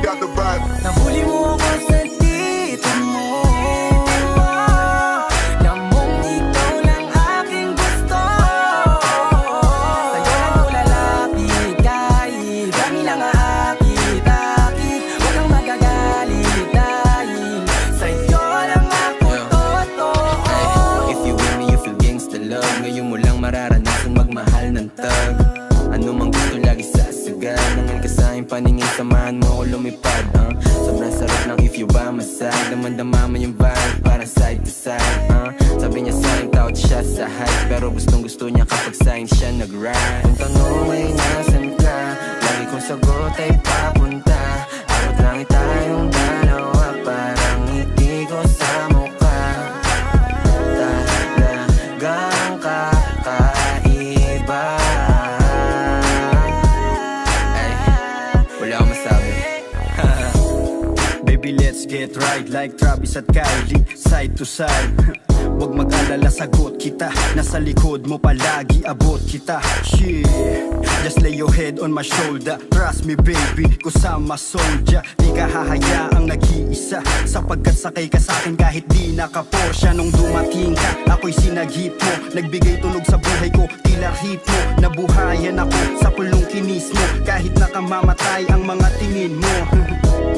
got the vibe. Nahuli mo ako sa dito mo, namong ikaw lang aking gusto. Sa'yo lang ako lalapit kahit kami lang aakit-akit. Huwag kang magagalit dahil sa'yo lang ako totoo. If you with me, you feel gangsta love. Ngayon mo lang mararanasan magmahal ng tag. Ano mang gusto lagi sasagad. Nangan ka sa'king paningin, samahan mo ko lumipad. Sobrang sarap ng if you by my side. Damandama mo yung vibe, parang side to side. Sabi niya sa'king taot siya sa hype, pero gustong gusto niya kapag sa'kin siya nag-ride. Kung tanong ay nasan ka, lagi kong sagot ay papunta. Abot lang tayong dalawa, parang ngiti ko sa mukha. Talagang kakaiba. Ay, wala akong masabi. Baby, let's get right like Travis at Kylie, side to side. Huwag mag-alala, sagot kita. Nasa likod mo palagi, abot kita. Yeah, just lay your head on my shoulder. Trust me baby, kusama soldier. Di ka hahayaang nag-iisa, sapagkat sakay ka sa'kin kahit di naka-Porsche. Nung dumating ka, ako'y sinagip mo. Nagbigay tunog sa buhay ko, tila hit mo. Nabuhayan ako sa pulong kinis mo, kahit nakamamatay ang mga tingin mo.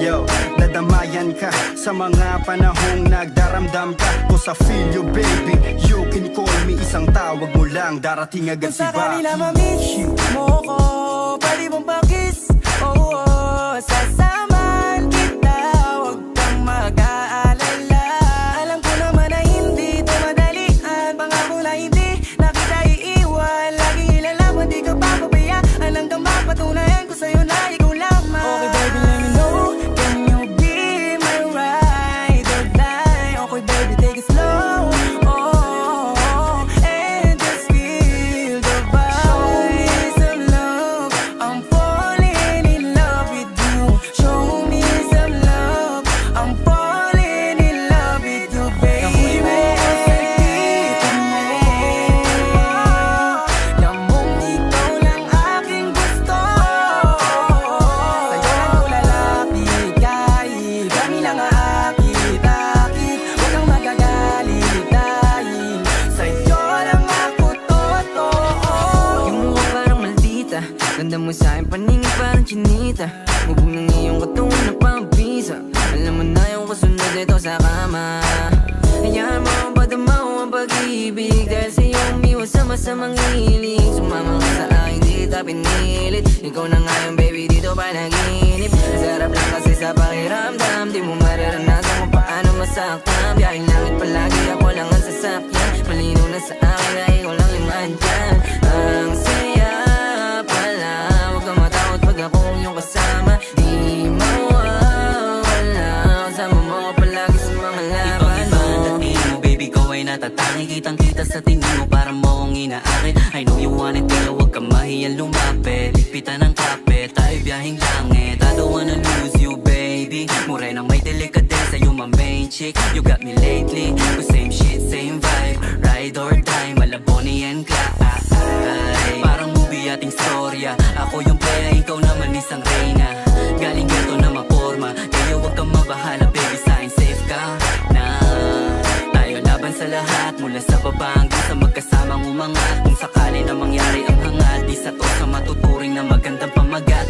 Yo, nadamayan ka sa mga panahong nagdaramdam ka. Cause I feel you baby, you can call me. Isang tawag mo lang, darating agad si Kung sa Baki. kanila ma-miss mo ko, pwede mong pa-kiss. Oo, sasamahan kita, huwag kang mag-aalala. Alam ko naman na hindi ito madalian, pangako na hindi na kita iiwan. Laging ilalaban, di ka papabayaan, hanggang mapatunayan ko sa'yo na ikaw lamang. Okay baby, let me know, can you be my ride or die? Okay baby, take it slow, and just feel the vibe. Show me some love, I'm falling in love with you. Show me some love, I'm falling in love with you, baby. Nahuli mo ako sa dito mo, namong ikaw lang aking gusto. Sa'yo lang ako lalapit kahit kami lang aakit-akit. Huwag kang magagalit dahil sa'yo lang ako totoo. Yung mukha parang maldita, ganda mo sa'kin paningin parang chinita. Hubog ng iyong katawan na pambisa. Alam mo na yung kasunod ito sa kama. Hayaan mo ang padamaw ang pag-ibig, dahil sa'yo umiwas sa masamang hilig. Sumama ka sa akin, di kita pinilit. Ikaw na nga yung baby, dito panaginip. Sarap lang kasi sa pakiramdam, di mo mararanasan kung paano masaktan. Biyahing langit palagi, ako lang ang sasakyan. Malinaw na sa akin na ikaw lang yung andyan. Ang saya pala, huwag kang matakot pag akong iyong kasama. Di mawawala, kasama mo ako palagi sa mga laban mo. Dating mo baby ko ay natatangi, kitang kita sa tingin mo para mo akong inaakit. I know you want it pero huwag ka mahiyang lumapit. Ligpitan ng kapit, tayo biyahing langit. I don't wanna lose you baby, morenang may delikadesa, you my main chick. You got me lately, the same shit, same vibe. Ride or die, Malaboni and Clyde. Parang movie ating storya, ako yung playa, ikaw naman isang reyna. Galing geto na maporma, kaya huwag kang mabahala baby, sa'kin safe ka na. Tayo laban sa lahat, mula sa baba hanggang sa magkasamang umangat. Kung sakali na mangyari ang hangat, di sa to sa matuturing na magandang pamagat.